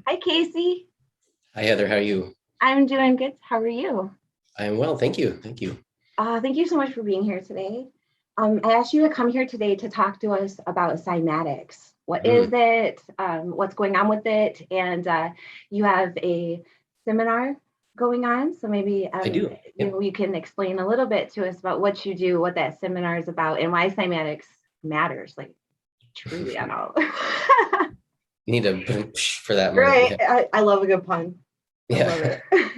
Hi, Casey. Hi, Heather. How are you? I'm doing good. How are you? I'm well. Thank you. Thank you. Thank you so much for being here today. I asked you to come here today to talk to us about cymatics. What is it? What's going on with it? And you have a seminar going on. So maybe I do. Yep. you can explain a little bit to us about what you do, what that seminar is about, and why cymatics matters, like truly at all. You need a for that one. Right. Yeah. I love a good pun. I Yeah. love it.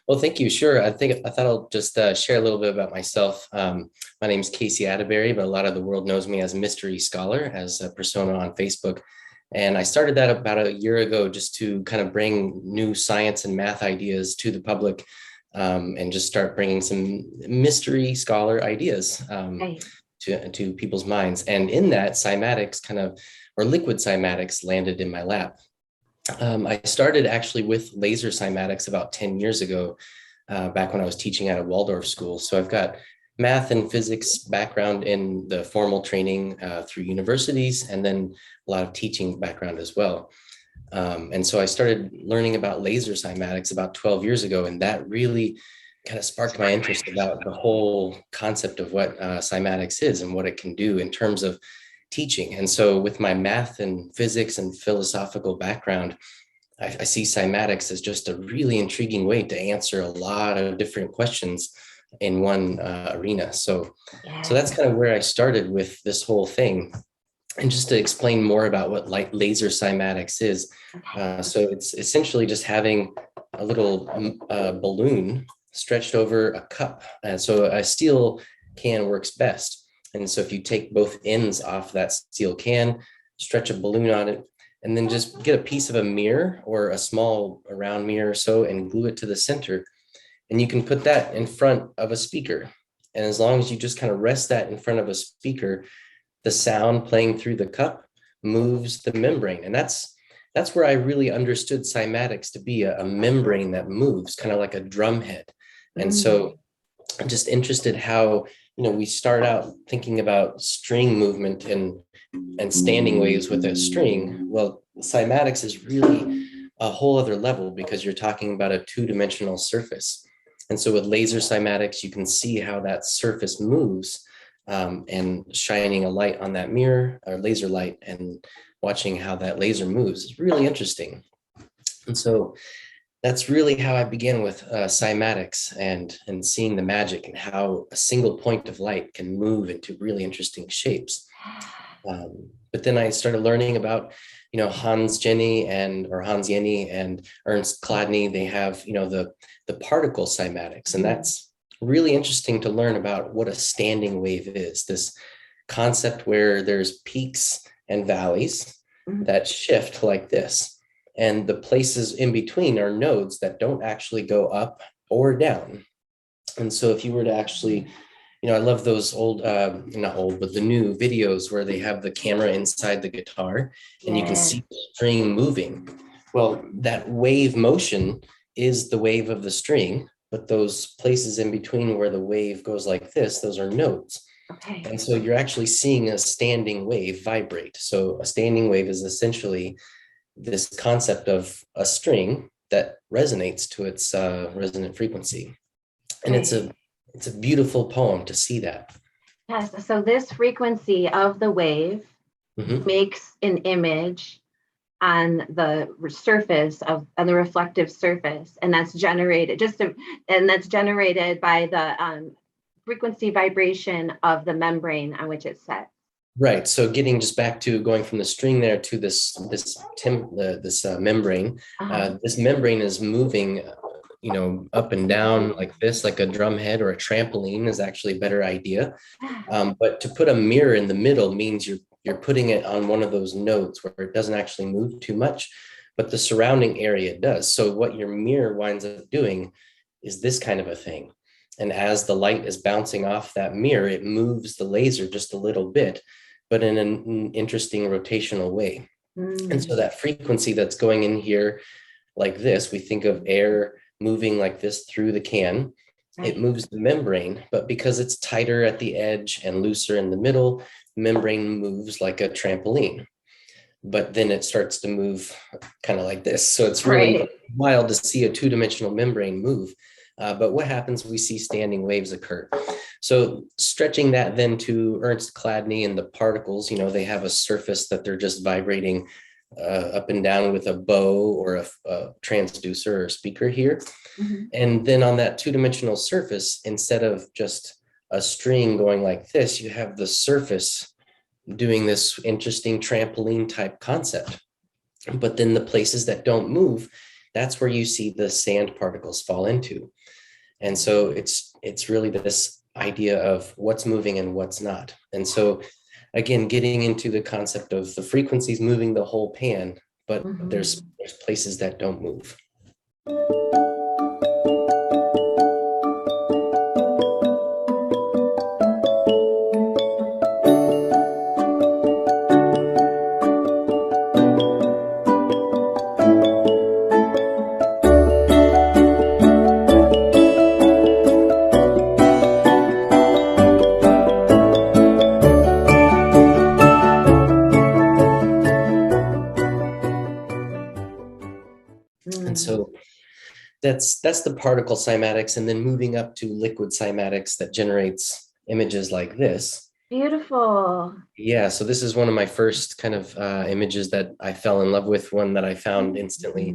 Well, thank you. Sure. I thought I'll just share a little bit about myself. My name is Casey Attebery, but a lot of the world knows me as Mystery Scholar, as a persona on Facebook. And I started that about a year ago just to kind of bring new science and math ideas to the public, and just start bringing some mystery scholar ideas Right. to people's minds. And in that, cymatics or liquid cymatics landed in my lap. I started actually with laser cymatics about 10 years ago, back when I was teaching at a Waldorf school. So I've got math and physics background in the formal training through universities, and then a lot of teaching background as well. And so I started learning about laser cymatics about 12 years ago, and that really kind of sparked my interest about the whole concept of what cymatics is and what it can do in terms of teaching. And so with my math and physics and philosophical background, I see cymatics as just a really intriguing way to answer a lot of different questions in one arena. So that's kind of where I started with this whole thing. And just to explain more about what laser cymatics is. So it's essentially just having a little balloon stretched over a cup. And so a steel can works best. And so if you take both ends off that steel can, stretch a balloon on it, and then just get a piece of a mirror or a small round mirror or so and glue it to the center. And you can put that in front of a speaker. And as long as you just kind of rest that in front of a speaker, the sound playing through the cup moves the membrane. And that's where I really understood cymatics to be a membrane that moves, kind of like a drum head. And so I'm just interested how, we start out thinking about string movement and standing waves with a string. Well, cymatics is really a whole other level because you're talking about a two-dimensional surface. And so with laser cymatics, you can see how that surface moves, and shining a light on that mirror or laser light and watching how that laser moves is really interesting. And so that's really how I began with cymatics and seeing the magic and how a single point of light can move into really interesting shapes. But then I started learning about, Hans Jenny or Hans Jenny and Ernst Chladni. They have, the particle cymatics, and that's really interesting to learn about what a standing wave is. This concept where there's peaks and valleys that shift like this. And the places in between are nodes that don't actually go up or down. And so if you were to actually, I love those old, not old, but the new videos where they have the camera inside the guitar and you can see the string moving. Well, that wave motion is the wave of the string, but those places in between where the wave goes like this, those are nodes. Okay. And so you're actually seeing a standing wave vibrate. So a standing wave is essentially this concept of a string that resonates to its resonant frequency. And it's a beautiful poem to see that. Yes, so this frequency of the wave makes an image on the surface on the reflective surface, and that's generated by the frequency vibration of the membrane on which it's set. Right. So getting just back to going from the string there to this membrane, this membrane is moving, up and down like this, like a drum head or a trampoline is actually a better idea. But to put a mirror in the middle means you're putting it on one of those nodes where it doesn't actually move too much, but the surrounding area does. So what your mirror winds up doing is this kind of a thing. And as the light is bouncing off that mirror, it moves the laser just a little bit, but in an interesting rotational way. And so that frequency that's going in here like this, we think of air moving like this through the can. Right. It moves the membrane, but because it's tighter at the edge and looser in the middle, the membrane moves like a trampoline. But then it starts to move kind of like this. So it's really wild to see a two-dimensional membrane move. But what happens? We see standing waves occur. So stretching that then to Ernst Chladni and the particles, you know, they have a surface that they're just vibrating up and down with a bow or a transducer or speaker here. And then on that two-dimensional surface, instead of just a string going like this, you have the surface doing this interesting trampoline type concept. But then the places that don't move, that's where you see the sand particles fall into. And so it's really this idea of what's moving and what's not. And so again, getting into the concept of the frequencies moving the whole pan, but there's places that don't move. And so that's the particle cymatics, and then moving up to liquid cymatics that generates images like this. Beautiful. Yeah, so this is one of my first kind of images that I fell in love with, one that I found instantly.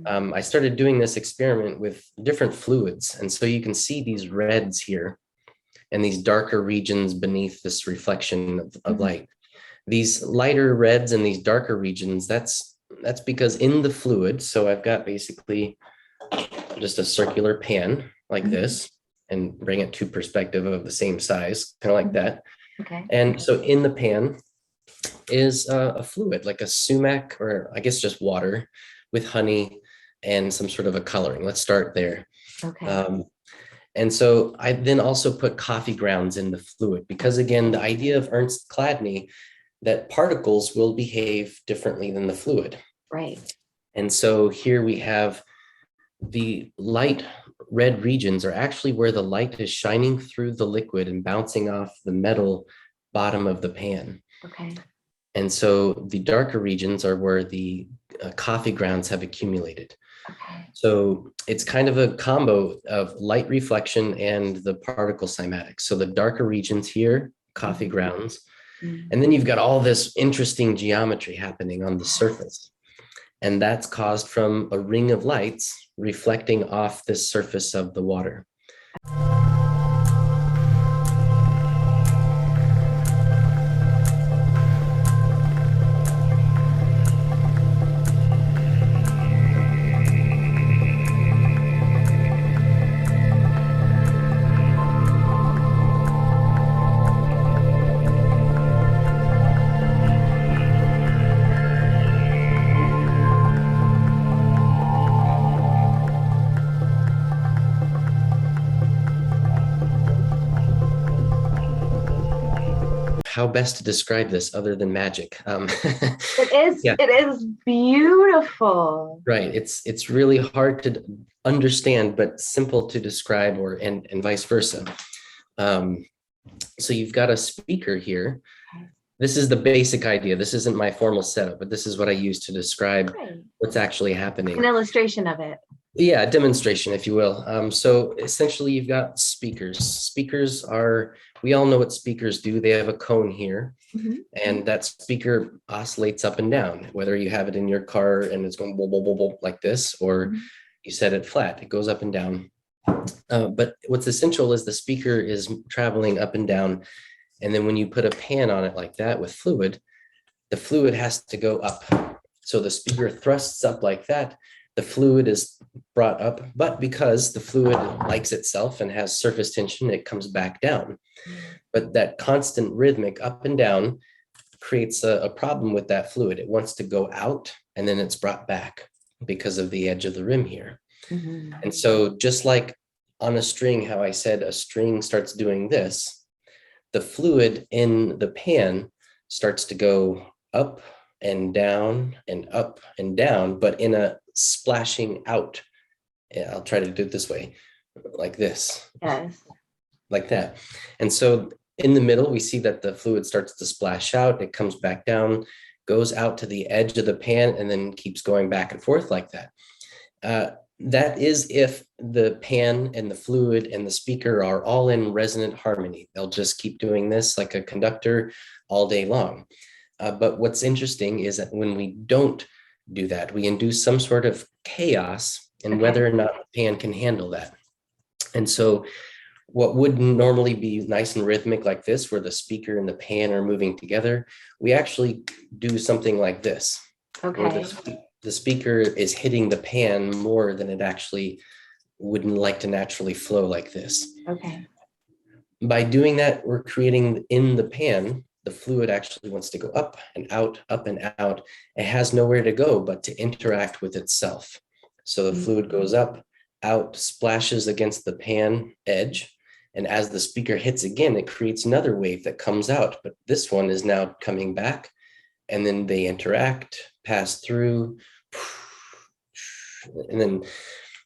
I started doing this experiment with different fluids, and so you can see these reds here and these darker regions beneath this reflection of light. These lighter reds and these darker regions, that's because in the fluid, so I've got basically just a circular pan like this, and bring it to perspective of the same size, kind of like that. Okay. And so in the pan is a fluid, like a SUMAC, or I guess just water with honey and some sort of a coloring. Let's start there. Okay. And so I then also put coffee grounds in the fluid, because again, the idea of Ernst Chladni, that particles will behave differently than the fluid. Right. And so here we have the light red regions are actually where the light is shining through the liquid and bouncing off the metal bottom of the pan. Okay. And so the darker regions are where the coffee grounds have accumulated. Okay. So it's kind of a combo of light reflection and the particle cymatics. So the darker regions here, coffee grounds, and then you've got all this interesting geometry happening on the surface. And that's caused from a ring of lights reflecting off this surface of the water. How best to describe this other than magic? It is beautiful. Right. It's really hard to understand, but simple to describe, and vice versa. So you've got a speaker here. This is the basic idea. This isn't my formal setup, but this is what I use to describe what's actually happening. An illustration of it. Yeah, a demonstration, if you will. So essentially, you've got speakers. Speakers are, we all know what speakers do. They have a cone here, and that speaker oscillates up and down, whether you have it in your car and it's going blah, blah, blah, blah, like this, or you set it flat, it goes up and down. But what's essential is the speaker is traveling up and down. And then when you put a pan on it like that with fluid, the fluid has to go up. So the speaker thrusts up like that. The fluid is brought up, but because the fluid likes itself and has surface tension, it comes back down. But that constant rhythmic up and down creates a problem with that fluid. It wants to go out and then it's brought back because of the edge of the rim here. Mhm. And so just like on a string, how I said a string starts doing this, the fluid in the pan starts to go up and down and up and down, but in a splashing out. Yeah, I'll try to do it this way, like this, Yes. like that. And so in the middle, we see that the fluid starts to splash out. It comes back down, goes out to the edge of the pan, and then keeps going back and forth like that. That is if the pan and the fluid and the speaker are all in resonant harmony. They'll just keep doing this like a conductor all day long. But what's interesting is that when we don't do that, we induce some sort of chaos in whether or not the pan can handle that. And so what would normally be nice and rhythmic like this, where the speaker and the pan are moving together, we actually do something like this. Okay. Where the speaker is hitting the pan more than it actually wouldn't like to naturally flow like this. Okay. By doing that, we're creating in the pan, the fluid actually wants to go up and out, up and out. It has nowhere to go but to interact with itself. So the fluid goes up, out, splashes against the pan edge. And as the speaker hits again, it creates another wave that comes out. But this one is now coming back, and then they interact, pass through, and then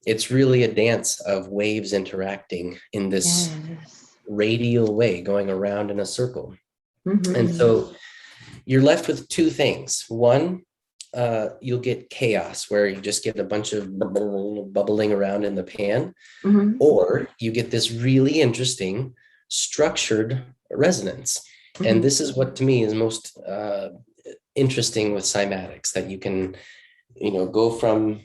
it's really a dance of waves interacting in this radial way, going around in a circle. Mhm. And so you're left with two things. One, you'll get chaos where you just get a bunch of bubbling around in the pan, Mhm. or you get this really interesting structured resonance. And this is what to me is most interesting with cymatics, that you can, go from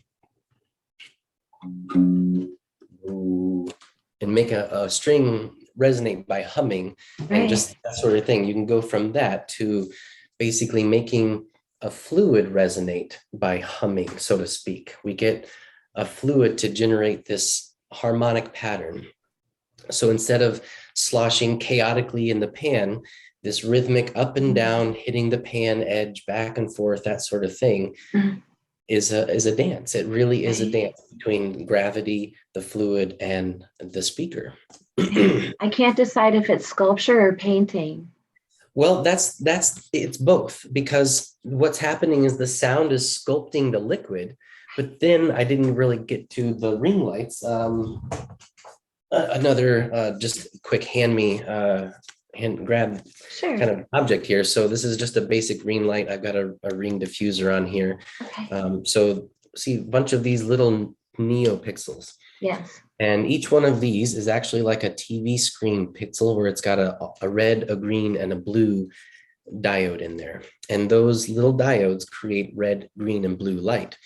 and make a string resonate by humming, and just that sort of thing. You can go from that to basically making a fluid resonate by humming, so to speak. We get a fluid to generate this harmonic pattern. So instead of sloshing chaotically in the pan, this rhythmic up and down, hitting the pan edge, back and forth, that sort of thing, is a dance. It really is a dance between gravity, the fluid, and the speaker. I can't decide if it's sculpture or painting. Well, it's both, because what's happening is the sound is sculpting the liquid, but then I didn't really get to the ring lights. Another just quick hand grab Sure. kind of object here. So this is just a basic ring light. I've got a ring diffuser on here. Okay. So see a bunch of these little neopixels. Yes. And each one of these is actually like a TV screen pixel, where it's got a red, a green, and a blue diode in there. And those little diodes create red, green, and blue light.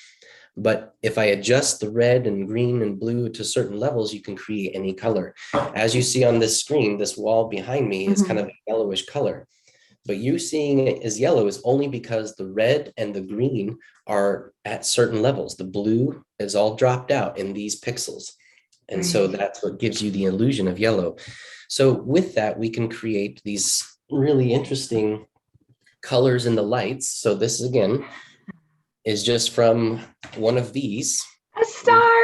But if I adjust the red and green and blue to certain levels, you can create any color. As you see on this screen, this wall behind me is kind of a yellowish color. But you seeing it as yellow is only because the red and the green are at certain levels. The blue is all dropped out in these pixels. And so that's what gives you the illusion of yellow. So with that, we can create these really interesting colors in the lights. So this, again, is just from one of these. A star.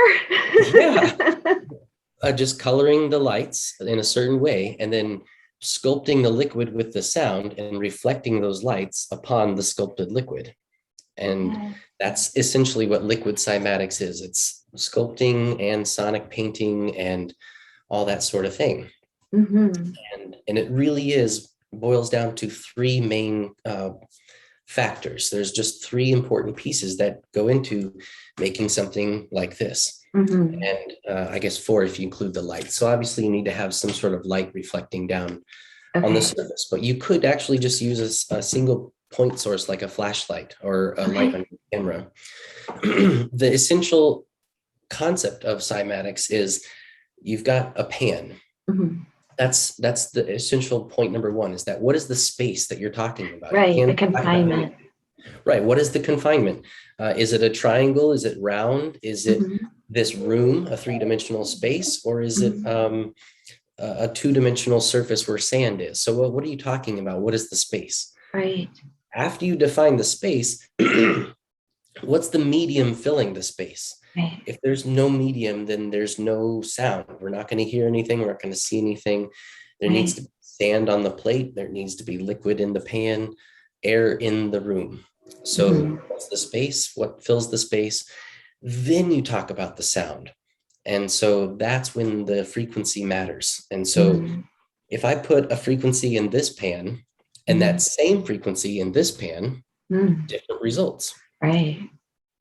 Yeah. Just coloring the lights in a certain way, and then sculpting the liquid with the sound and reflecting those lights upon the sculpted liquid. And that's essentially what liquid cymatics is. It's sculpting and sonic painting and all that sort of thing. And it really boils down to three main factors. There's just three important pieces that go into making something like this. And I guess four if you include the light. So obviously you need to have some sort of light reflecting down on the surface, but you could actually just use a single point source like a flashlight or a light on your camera. The essential concept of cymatics is you've got a pan. That's the essential point number one, is that what is the space that you're talking about? The confinement. Right. What is the confinement? Is it a triangle? Is it round? Is it this room, a three-dimensional space, or is it a two-dimensional surface where sand is? So what are you talking about? What is the space? Right. After you define the space, What's the medium filling the space? Right. If there's no medium, then there's no sound. We're not going to hear anything. We're not going to see anything. There needs to be sand on the plate. There needs to be liquid in the pan, air in the room. So what's the space? What fills the space? Then you talk about the sound. And so that's when the frequency matters. And so if I put a frequency in this pan and that same frequency in this pan, different results. Right.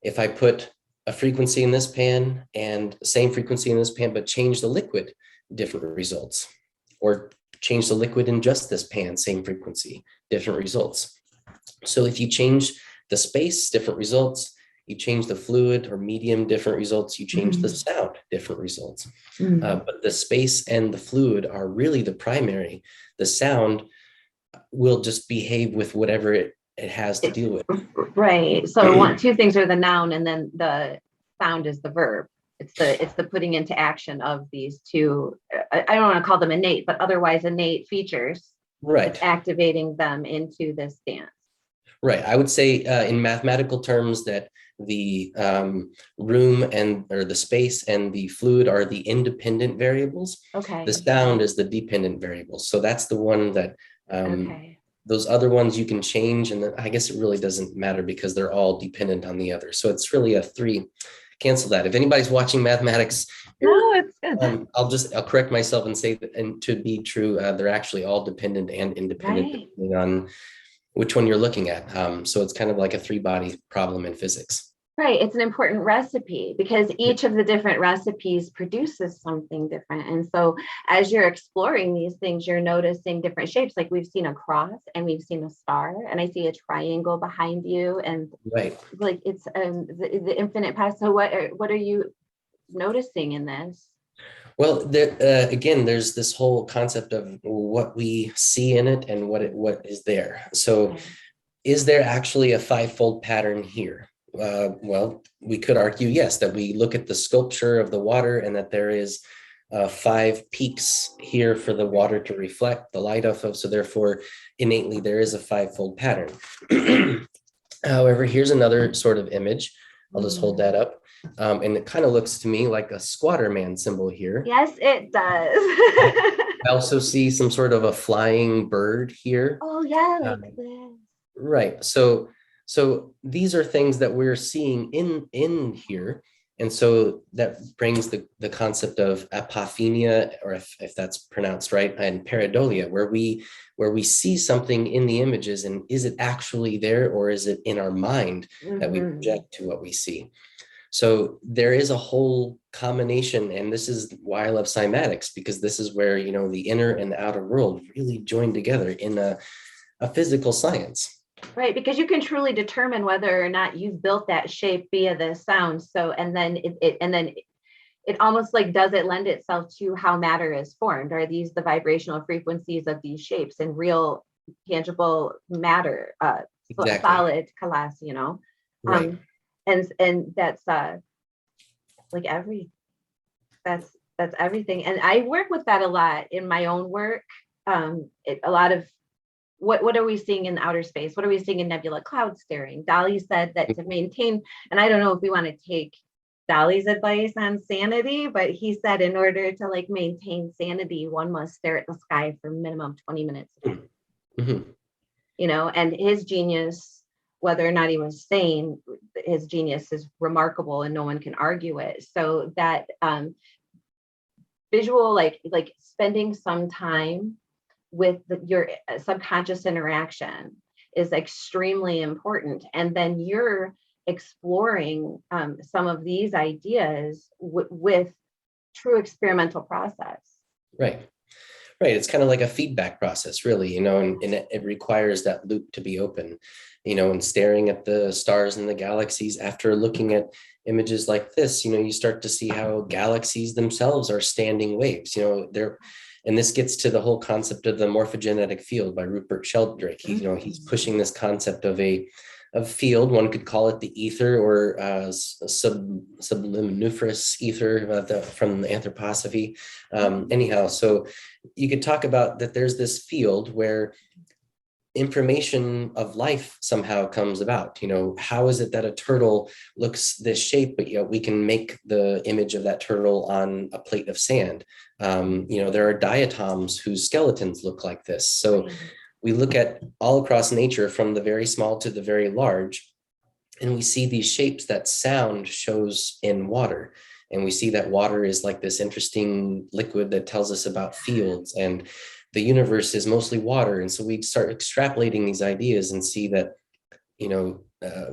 If I put a frequency in this pan and same frequency in this pan, but change the liquid, different results. Or change the liquid in just this pan, same frequency, different results. So if you change the space, different results. You change the fluid or medium, different results. You change the sound, different results. But the space and the fluid are really the primary. The sound will just behave with whatever it has to deal with. Right. So two things are the noun, and then the sound is the verb. It's the putting into action of these two. I don't want to call them innate, but otherwise innate features. Right. It's activating them into this dance. Right. I would say in mathematical terms that the room or the space and the fluid are the independent variables. Okay. The sound is the dependent variable. So that's the one that those other ones you can change. And I guess it really doesn't matter because they're all dependent on the other. So it's really a three. Cancel that. If anybody's watching mathematics, no, it's good. I'll correct myself and say that, and to be true, they're actually all dependent and independent depending on which one you're looking at. So it's kind of like a three-body problem in physics. Right. It's an important recipe because each of the different recipes produces something different. And so as you're exploring these things, you're noticing different shapes. Like we've seen a cross and we've seen a star, and I see a triangle behind you. And like it's the infinite past. So what are you noticing in this? Well, again, there's this whole concept of what we see in it and what is there. So is there actually a five-fold pattern here? Well, we could argue, yes, that we look at the sculpture of the water and that there is 5 peaks here for the water to reflect the light off of. So therefore, innately, there is a five-fold pattern. However, here's another sort of image. I'll just hold that up. And it kind of looks to me like a squatter man symbol here. Yes, it does. I also see some sort of a flying bird here. Oh, yeah, like this. Right. So these are things that we're seeing in here. And so that brings the concept of apophenia, or if that's pronounced right, and pareidolia, where we see something in the images, and is it actually there, or is it in our mind that we project to what we see? So there is a whole combination, and this is why I love cymatics, because this is where, the inner and the outer world really join together in a physical science. Right, because you can truly determine whether or not you've built that shape via the sound. So, and then it almost like, does it lend itself to how matter is formed? Are these the vibrational frequencies of these shapes in real, tangible matter, solid class, Right. And that's like that's everything. And I work with that a lot in my own work. A lot of what are we seeing in outer space? What are we seeing in nebula cloud staring? Dolly said that to maintain, and I don't know if we want to take Dolly's advice on sanity, but he said in order to maintain sanity, one must stare at the sky for minimum 20 minutes. And his genius, whether or not he was sane, his genius is remarkable and no one can argue it. So that visual, like spending some time with your subconscious interaction is extremely important. And then you're exploring some of these ideas with true experimental process. Right. It's kind of like a feedback process, really, and it requires that loop to be open, and staring at the stars and the galaxies after looking at images like this, you start to see how galaxies themselves are standing waves, and this gets to the whole concept of the morphogenetic field by Rupert Sheldrake. He's pushing this concept of a field. One could call it the ether, or subluminiferous ether from the information of life somehow comes about. How is it that a turtle looks this shape, but yet we can make the image of that turtle on a plate of sand? There are diatoms whose skeletons look like this. So we look at all across nature from the very small to the very large, and we see these shapes that sound shows in water. And we see that water is like this interesting liquid that tells us about fields, and the universe is mostly water. And so we start extrapolating these ideas and see that,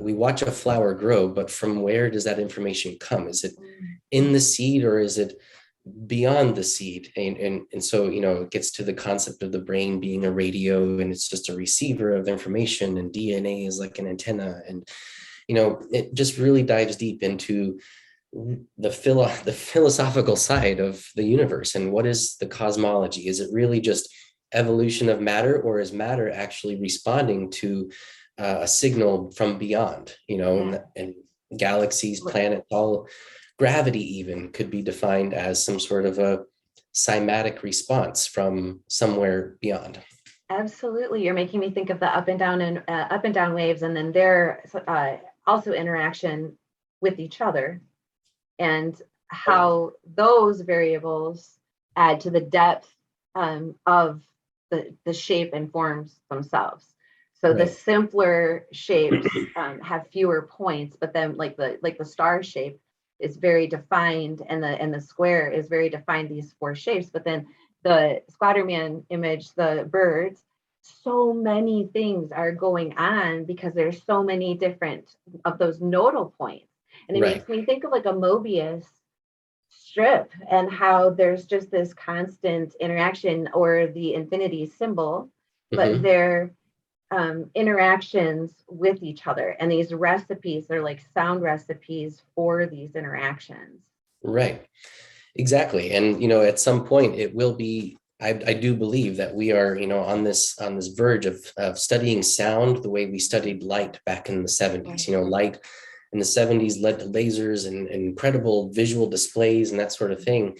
we watch a flower grow, but from where does that information come? Is it in the seed, or is it beyond the seed? And so, it gets to the concept of the brain being a radio, and it's just a receiver of information, and DNA is like an antenna. And, it just really dives deep into the philosophical side of the universe. And what is the cosmology? Is it really just evolution of matter, or is matter actually responding to a signal from beyond? And galaxies, planets, all gravity even could be defined as some sort of a cymatic response from somewhere beyond. Absolutely. You're making me think of the up and down waves, and then their also interaction with each other, and how those variables add to the depth of the shape and forms themselves. So the simpler shapes have fewer points, but then like the star shape is very defined, and the square is very defined, these four shapes. But then the Squatterman image, the birds, so many things are going on because there's so many different of those nodal points. And it makes me think of like a Mobius strip, and how there's just this constant interaction, or the infinity symbol, but they're interactions with each other. And these recipes are like sound recipes for these interactions. Right. Exactly. And, at some point it will be, I do believe that we are, on this verge of studying sound the way we studied light back in the 70s. Light in the 70s led to lasers and incredible visual displays and that sort of thing.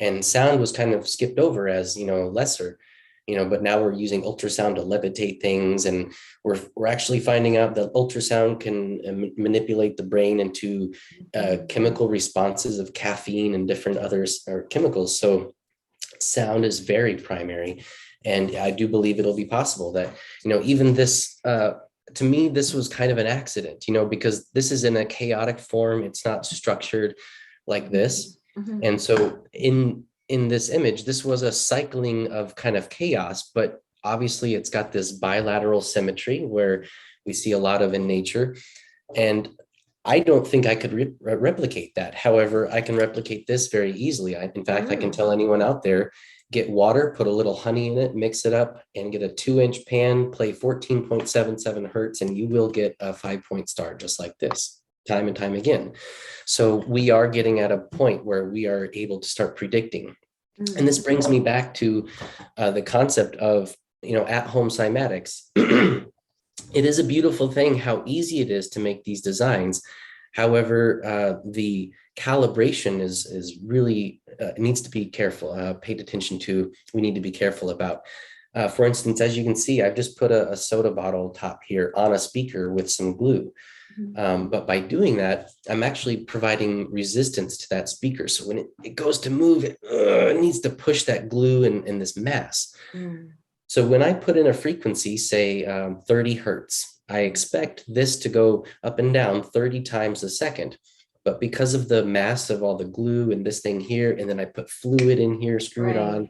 And sound was kind of skipped over as, lesser, but now we're using ultrasound to levitate things. And we're actually finding out that ultrasound can manipulate the brain into chemical responses of caffeine and different others or chemicals. So sound is very primary. And I do believe it'll be possible that, even this, to me, this was kind of an accident, because this is in a chaotic form. It's not structured like this. And so in this image, this was a cycling of kind of chaos, but obviously it's got this bilateral symmetry where we see a lot of in nature. And I don't think I could replicate that. However, I can replicate this very easily. In fact, I can tell anyone out there, get water, put a little honey in it, mix it up, and get a 2-inch pan, play 14.77 hertz, and you will get a 5-point star just like this, time and time again. So we are getting at a point where we are able to start predicting. And this brings me back to the concept of, at-home cymatics. It is a beautiful thing how easy it is to make these designs. However, the calibration is really, it needs to be careful, paid attention to, we need to be careful about. For instance, as you can see, I've just put a soda bottle top here on a speaker with some glue. But by doing that, I'm actually providing resistance to that speaker. So when it goes to move, it needs to push that glue in this mass. So when I put in a frequency, say 30 hertz, I expect this to go up and down 30 times a second. But because of the mass of all the glue and this thing here, and then I put fluid in here, screw it on,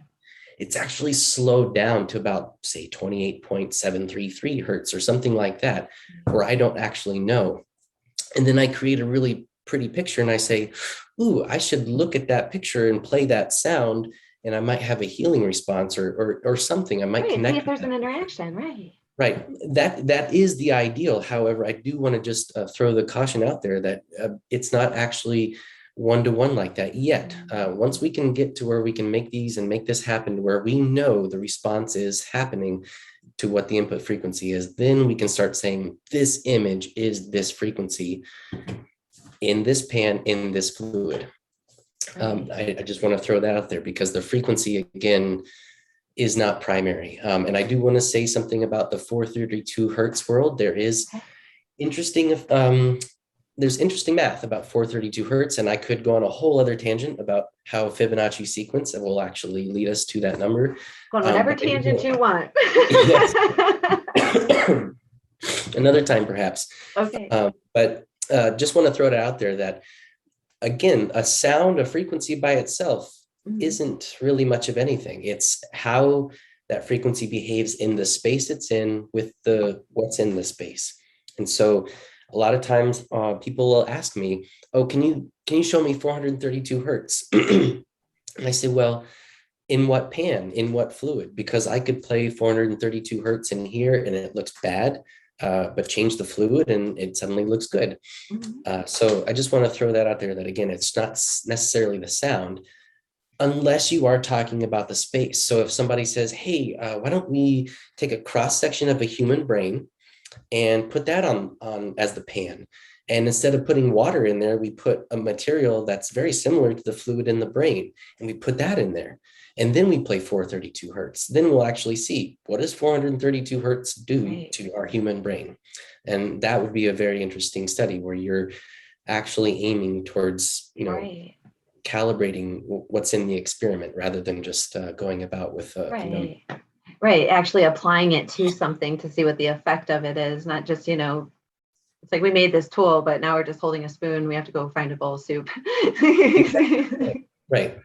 it's actually slowed down to about, say, 28.733 hertz or something like that, where I don't actually know. And then I create a really pretty picture and I say, ooh, I should look at that picture and play that sound, and I might have a healing response or something. I might connect. See if there's an interaction, Right. That is the ideal. However, I do want to just throw the caution out there that it's not actually one-to-one like that yet. Once we can get to where we can make these and make this happen, where we know the response is happening to what the input frequency is, then we can start saying this image is this frequency in this pan, in this fluid. I just want to throw that out there because the frequency, again, is not primary. And I do want to say something about the 432 hertz world. There is interesting, there's interesting math about 432 hertz, and I could go on a whole other tangent about how Fibonacci sequence that will actually lead us to that number. Go on whatever tangent you want. Yes. Another time, perhaps. Okay. But just want to throw it out there that, again, a sound, a frequency by itself isn't really much of anything. It's how that frequency behaves in the space it's in with what's in the space. And so a lot of times people will ask me, oh, can you show me 432 hertz? And I say, well, in what pan, in what fluid? Because I could play 432 hertz in here and it looks bad, but change the fluid and it suddenly looks good. So I just want to throw that out there that, again, it's not necessarily the sound, unless you are talking about the space. So if somebody says, hey, why don't we take a cross section of a human brain and put that on as the pan? And instead of putting water in there, we put a material that's very similar to the fluid in the brain, and we put that in there. And then we play 432 hertz. Then we'll actually see, what does 432 hertz do to our human brain? And that would be a very interesting study where you're actually aiming towards, calibrating what's in the experiment rather than just going about with Right. Actually applying it to something to see what the effect of it is, not just, it's like we made this tool, but now we're just holding a spoon. We have to go find a bowl of soup. Right.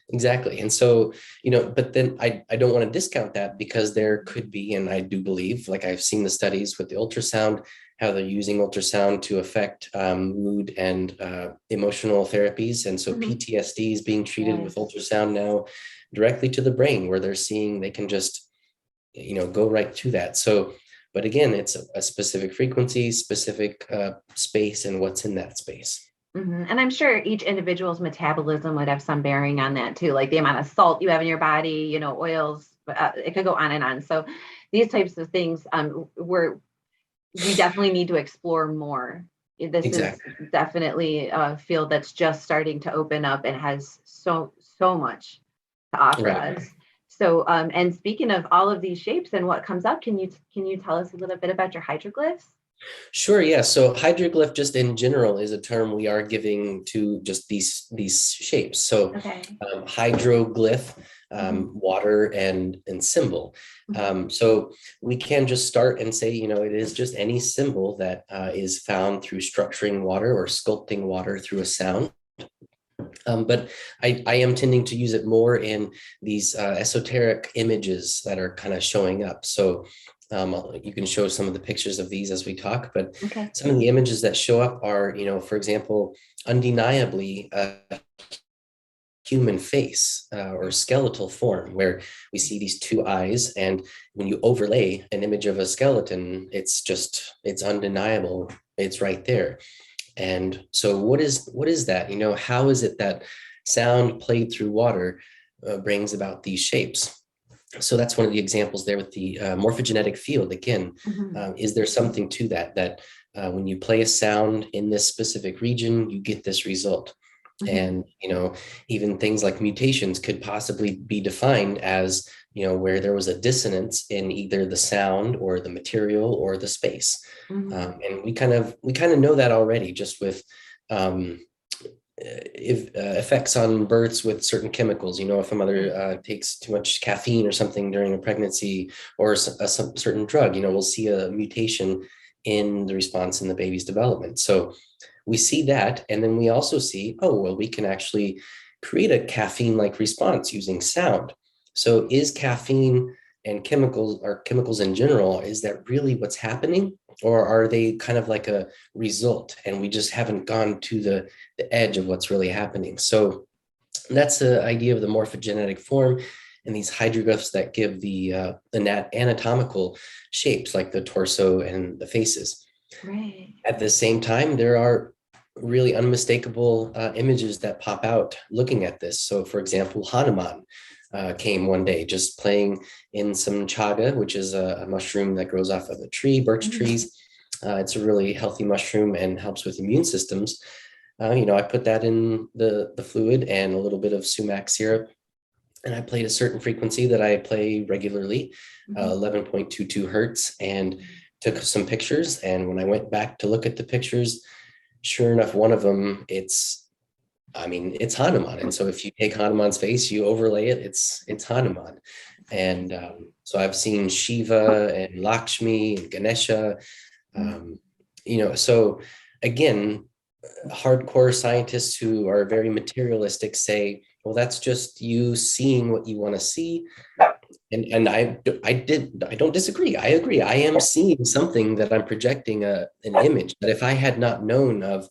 Exactly. And so, but then I don't want to discount that, because there could be, and I do believe, like I've seen the studies with the ultrasound, how they're using ultrasound to affect mood and emotional therapies. And so PTSD is being treated with ultrasound now directly to the brain, where they're seeing they can just, go right to that. So, but again, it's a specific frequency, specific space, and what's in that space. And I'm sure each individual's metabolism would have some bearing on that too, like the amount of salt you have in your body, oils, it could go on and on. So these types of things we definitely need to explore more. This is definitely a field that's just starting to open up and has so much to offer us. So, and speaking of all of these shapes and what comes up, can you tell us a little bit about your hydroglyphs? Sure. Yeah. So hydroglyph, just in general, is a term we are giving to just these shapes. So hydroglyph, water and symbol. So we can just start and say, it is just any symbol that is found through structuring water or sculpting water through a sound. But I am tending to use it more in these esoteric images that are kind of showing up. So you can show some of the pictures of these as we talk, but some of the images that show up are, for example, undeniably a human face or skeletal form, where we see these two eyes. And when you overlay an image of a skeleton, it's undeniable. It's right there. And so what is that? How is it that sound played through water brings about these shapes? So that's one of the examples there with the morphogenetic field. Again, is there something to that when you play a sound in this specific region, you get this result? And, even things like mutations could possibly be defined as, where there was a dissonance in either the sound or the material or the space. And we kind of know that already, just with effects on births with certain chemicals. If a mother takes too much caffeine or something during a pregnancy, or some certain drug, we'll see a mutation in the response in the baby's development. So we see that, and then we also see, we can actually create a caffeine-like response using sound. So is caffeine and chemicals in general, is that really what's happening? Or are they kind of like a result, and we just haven't gone to the edge of what's really happening? So that's the idea of the morphogenetic form, and these hydroglyphs that give the anatomical shapes, like the torso and the faces. Right. At the same time, there are really unmistakable images that pop out looking at this. So, for example, HANUMAN came one day just playing in some CHAGA, which is a mushroom that grows off of a tree, birch trees. It's a really healthy mushroom and helps with immune systems. I put that in the fluid and a little bit of SUMAC syrup, and I played a certain frequency that I play regularly, Mhm. 11.22 hertz, and took some pictures. And when I went back to look at the pictures, sure enough, one of them, it's Hanuman. And so if you take Hanuman's face, you overlay it, it's Hanuman. And so I've seen Shiva and Lakshmi and Ganesha, um, so again, hardcore scientists who are very materialistic say, well, that's just you seeing what you want to see. And I don't disagree. I agree. I am seeing something that I'm projecting an image. But if I had not known of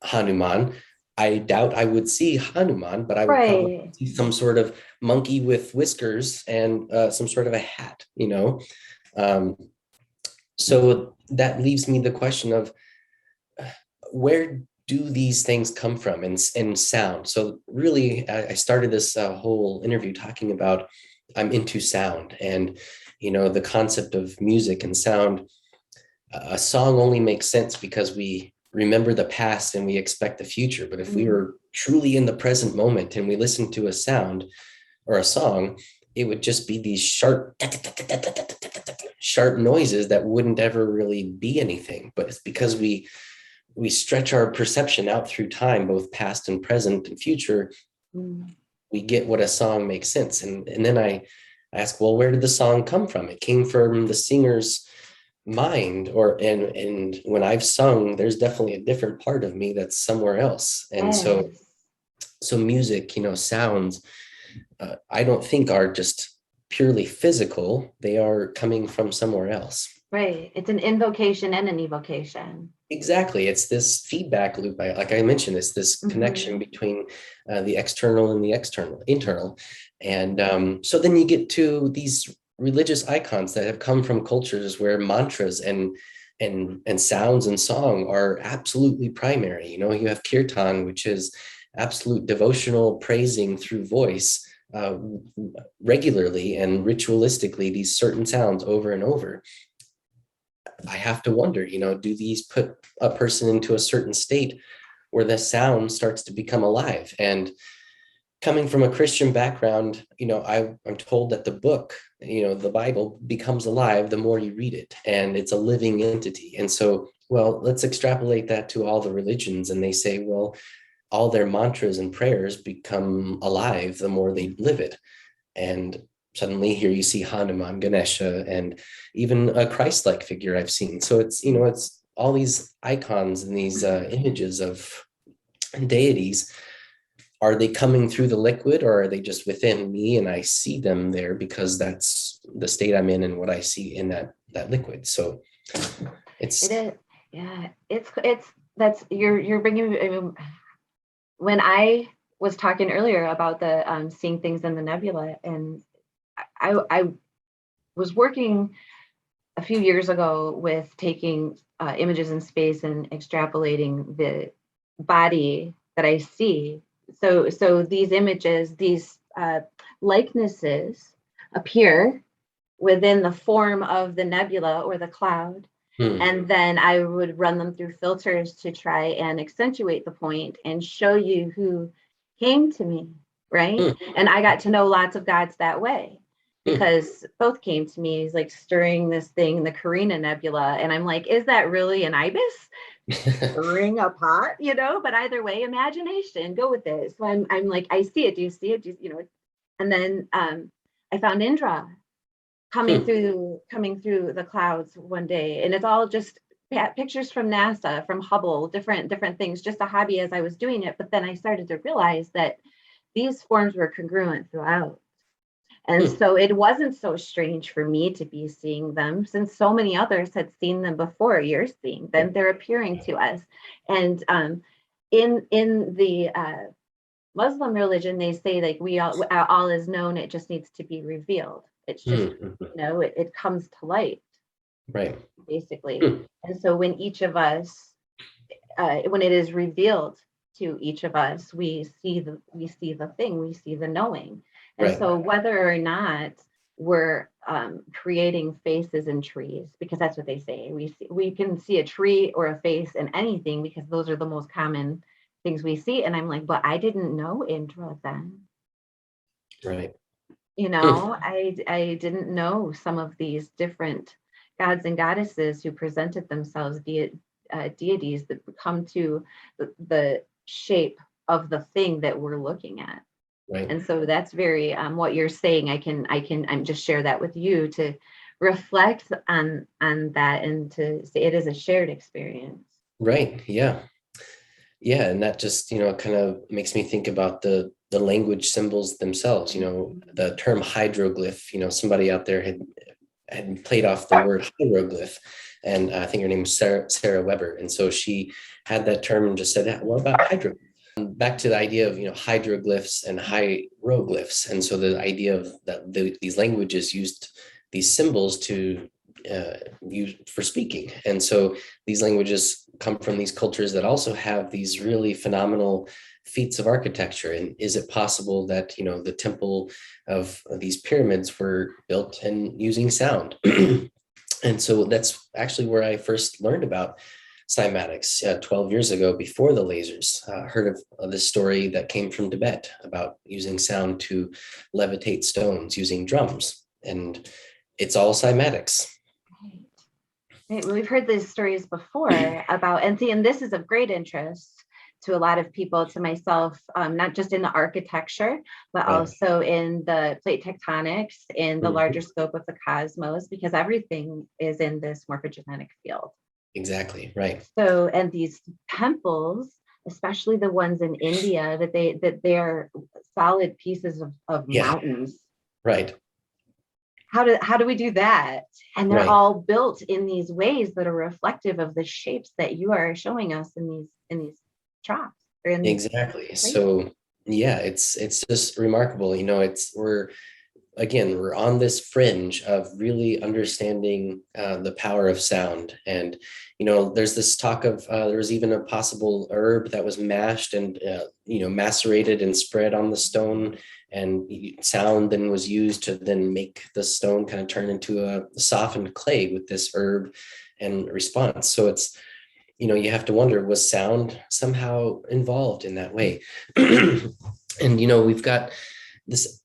Hanuman, I doubt I would see Hanuman, but I would probably Right. see some sort of monkey with whiskers and some sort of a hat, Um, so that leaves me the question of where do these things come from in sound? So really, I started this whole interview talking about I'm into sound and, the concept of music and sound. A song only makes sense because we remember the past and we expect the future. But if we were truly in the present moment and we listen to a sound or a song, it would just be these sharp noises that wouldn't ever really be anything. But it's because we stretch our perception out through time, both past and present and future, Mm. we get what a song makes sense. And then I ask, well, where did the song come from? It came from the singer's mind, and when I've sung, there's definitely a different part of me that's somewhere else. And so Yes. music, sounds, I don't think are just purely physical. They are coming from somewhere else. Right. It's an invocation and an evocation. Exactly. It's this feedback loop. Like I mentioned, it's this connection Mhm. between the external and the internal. And so then you get to these religious icons that have come from cultures where mantras and sounds and song are absolutely primary. You have kirtan, which is absolute devotional praising through voice, regularly and ritualistically, these certain sounds over and over. I have to wonder, do these put a person into a certain state where the sound starts to become alive? And coming from a Christian background, I'm told that the book, the Bible becomes alive the more you read it, and it's a living entity. And so, well, let's extrapolate that to all the religions. And they say, well, all their mantras and prayers become alive the more they live it. And suddenly here you see Hanuman, Ganesha, and even a Christ-like figure I've seen. So it's all these icons and these images of deities. Are they coming through the liquid, or are they just within me and I see them there because that's the state I'm in and what I see in that liquid? So it's It is. Yeah. It's that's you're bringing. I mean, when I was talking earlier about the seeing things in the nebula, and I was working a few years ago with taking images in space and extrapolating the body that I see. So these images, these likenesses appear within the form of the nebula or the cloud. And then I would run them through filters to try and accentuate the point and show you who came to me, right? And I got to know lots of gods that way because both came to me. He's like stirring this thing in the Carina Nebula. And I'm like, is that really an ibis? Stirring a pot, but either way, imagination, go with it. So I'm like, I see it. Do you see it? And then I found Indra coming through the clouds one day, and it's all just pictures from NASA, from Hubble, different things, just a hobby as I was doing it. But then I started to realize that these forms were congruent throughout, and so it wasn't so strange for me to be seeing them since so many others had seen them before. You're seeing them, they're appearing to us. And in the Muslim religion, they say like we all is known, it just needs to be revealed. It's just, it comes to light, Right. basically. And so when each of us, when it is revealed to each of us, we see the thing, we see the knowing. And Right. so whether or not we're creating faces in trees, because that's what they say, we can see a tree or a face in anything because those are the most common things we see. And I'm like, but I didn't know Indra then. Right. You know, I didn't know some of these different gods and goddesses who presented themselves via deities that come to the shape of the thing that we're looking at. Right. And so that's very what you're saying. I'm just share that with you to reflect on that and to say it is a shared experience. Right. Yeah. Yeah. And that just, kind of makes me think about the language symbols themselves, the term hydroglyph, somebody out there had played off the word hieroglyph. And I think her name was Sarah Weber. And so she had that term and just said, "Yeah, what about hydroglyph?" Back to the idea of hydroglyphs and hieroglyphs, and so the idea of that these languages used these symbols to use for speaking, and so these languages come from these cultures that also have these really phenomenal feats of architecture. And is it possible that the temple of these pyramids were built and using sound? And so that's actually where I first learned about cymatics 12 years ago, before the lasers. Heard of this story that came from Tibet about using sound to levitate stones using drums. And it's all cymatics. Right. We've heard these stories before about, and this is of great interest to a lot of people, to myself, not just in the architecture, but Right. also in the plate tectonics, in the larger scope of the cosmos, because everything is in this morphogenetic field. Exactly, right. So, and these temples, especially the ones in India, that they're solid pieces of mountains. Right. How do we do that? And they're all built in these ways that are reflective of the shapes that you are showing us in these troughs. Exactly. So yeah, it's just remarkable. We're on this fringe of really understanding the power of sound. And there's this talk of there was even a possible herb that was mashed and macerated and spread on the stone, and sound then was used to then make the stone kind of turn into a softened clay with this herb and response. So it's you have to wonder, was sound somehow involved in that way? And we've got this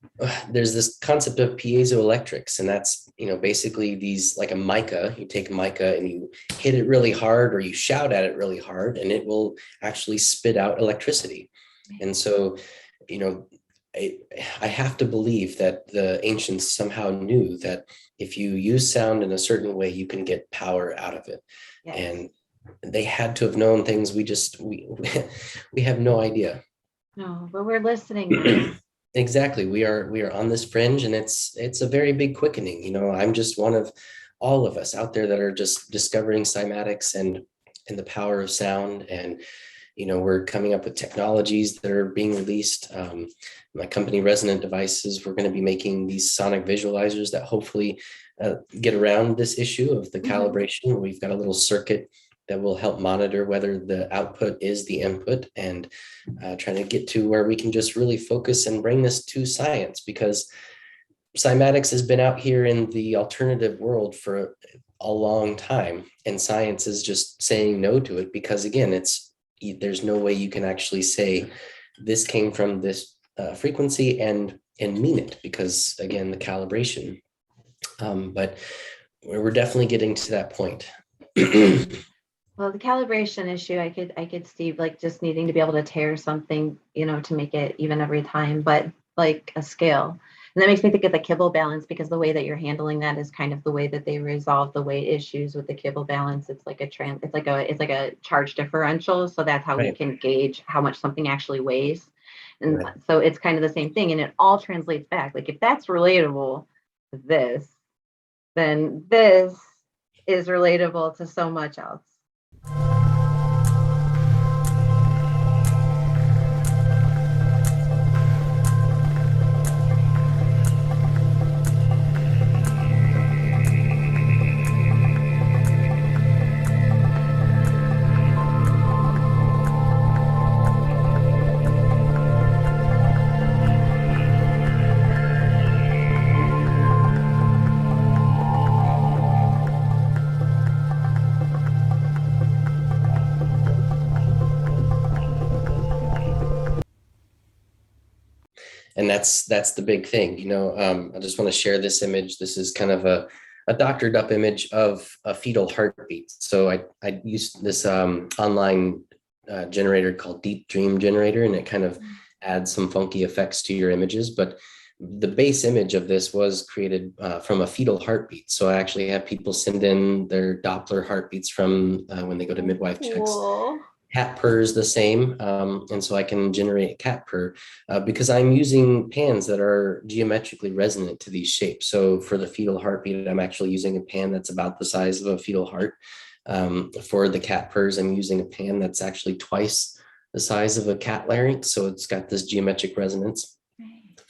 there's this concept of piezoelectrics, and that's basically these, like a mica. You take a mica and you hit it really hard, or you shout at it really hard, and it will actually spit out electricity. And so I have to believe that the ancients somehow knew that if you use sound in a certain way, you can get power out of it. Yes. And they had to have known things we have no idea. No, but we're listening now. Exactly. We are on this fringe, and it's a very big quickening. I'm just one of all of us out there that are just discovering cymatics and the power of sound. And we're coming up with technologies that are being released. My company, Resonant Devices, we're going to be making these sonic visualizers that hopefully get around this issue of the calibration. We've got a little circuit that will help monitor whether the output is the input, and trying to get to where we can just really focus and bring this to science, because cymatics has been out here in the alternative world for a long time, and science is just saying no to it, because again, there's no way you can actually say this came from this frequency and mean it, because again, the calibration. But we're definitely getting to that point. Well, the calibration issue, I could see like just needing to be able to tear something, to make it even every time, but like a scale. And that makes me think of the kibble balance, because the way that you're handling that is kind of the way that they resolve the weight issues with the kibble balance. It's like a charge differential. So that's how we can gauge how much something actually weighs. And so it's kind of the same thing, and it all translates back. Like if that's relatable to this, then this is relatable to so much else. And that's the big thing, you know. I just want to share this image. This is kind of a doctored up image of a fetal heartbeat. So I used this online generator called Deep Dream Generator, and it kind of adds some funky effects to your images. But the base image of this was created from a fetal heartbeat. So I actually have people send in their Doppler heartbeats from when they go to midwife checks. Cool. Cat purr is the same. And so I can generate a cat purr because I'm using pans that are geometrically resonant to these shapes. So for the fetal heartbeat, I'm actually using a pan that's about the size of a fetal heart. For the cat purrs, I'm using a pan that's actually twice the size of a cat larynx. So it's got this geometric resonance.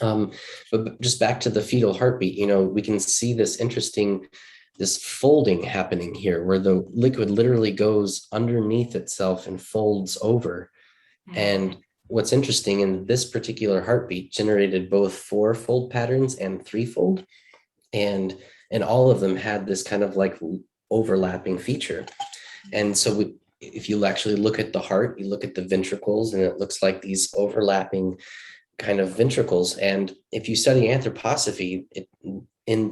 But just back to the fetal heartbeat, you know, we can see this folding happening here where the liquid literally goes underneath itself and folds over. And what's interesting, in this particular heartbeat generated both 4-fold patterns and 3-fold, and all of them had this kind of like overlapping feature. And so if you actually look at the heart, you look at the ventricles, and it looks like these overlapping kind of ventricles. And if you study anthroposophy,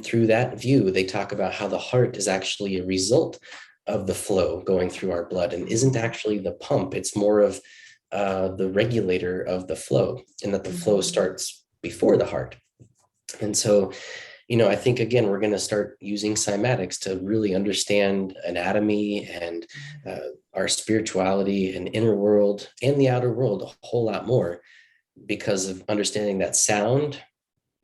through that view, they talk about how the heart is actually a result of the flow going through our blood and isn't actually the pump. It's more of the regulator of the flow, and that the flow starts before the heart. And so, you know, I think, again, we're going to start using cymatics to really understand anatomy and our spirituality and inner world and the outer world a whole lot more, because of understanding that sound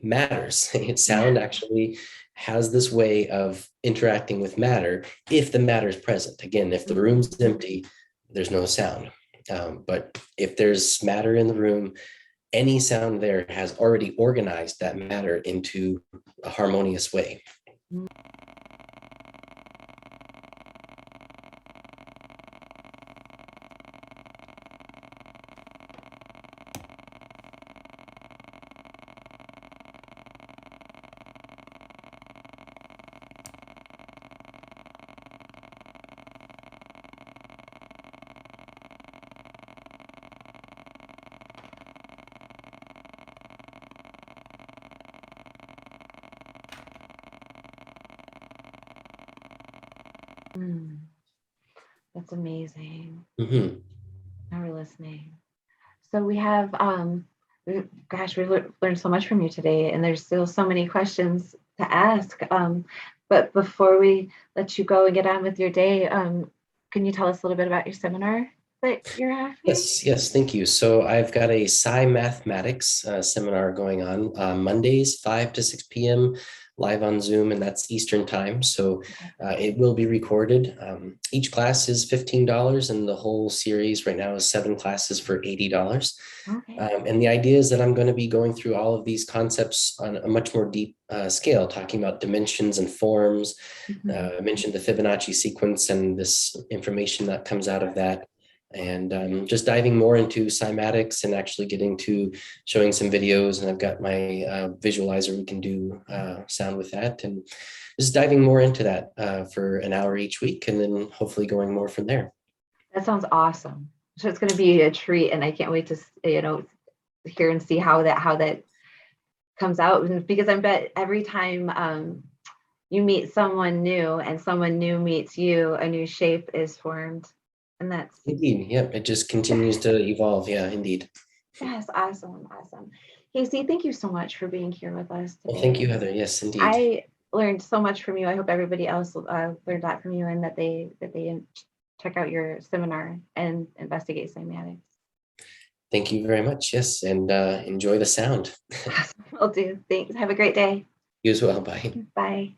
matters. Sound actually has this way of interacting with matter if the matter is present. Again, if the room's empty, there's no sound. But if there's matter in the room, any sound there has already organized that matter into a harmonious way. That's amazing. Mm-hmm. Now we're listening. So we have, gosh, we learned so much from you today, and there's still so many questions to ask. But before we let you go and get on with your day, can you tell us a little bit about your seminar that you're having? Yes, thank you. So I've got a Mathematics seminar going on Mondays, 5 to 6 p.m. live on Zoom, and that's Eastern time. So it will be recorded. Each class is $15, and the whole series right now is 7 classes for $80. Okay. And the idea is that I'm going to be going through all of these concepts on a much more deep scale, talking about dimensions and forms. I mentioned the Fibonacci sequence and this information that comes out of that. And just diving more into cymatics and actually getting to showing some videos. And I've got my visualizer, we can do sound with that, and just diving more into that for an hour each week, and then hopefully going more from there. That sounds awesome. So it's going to be a treat, and I can't wait to, you know, hear and see how that comes out, because I bet every time you meet someone new and someone new meets you, a new shape is formed. And that's indeed, yep, it just continues to evolve. Yeah, indeed. Yes, awesome. Casey, thank you so much for being here with us today. Well, thank you, Heather. Yes, indeed. I learned so much from you. I hope everybody else learned that from you, and that they check out your seminar and investigate cymatics. Thank you very much. Yes, and enjoy the sound. Will do. Thanks. Have a great day. You as well. Bye. Bye.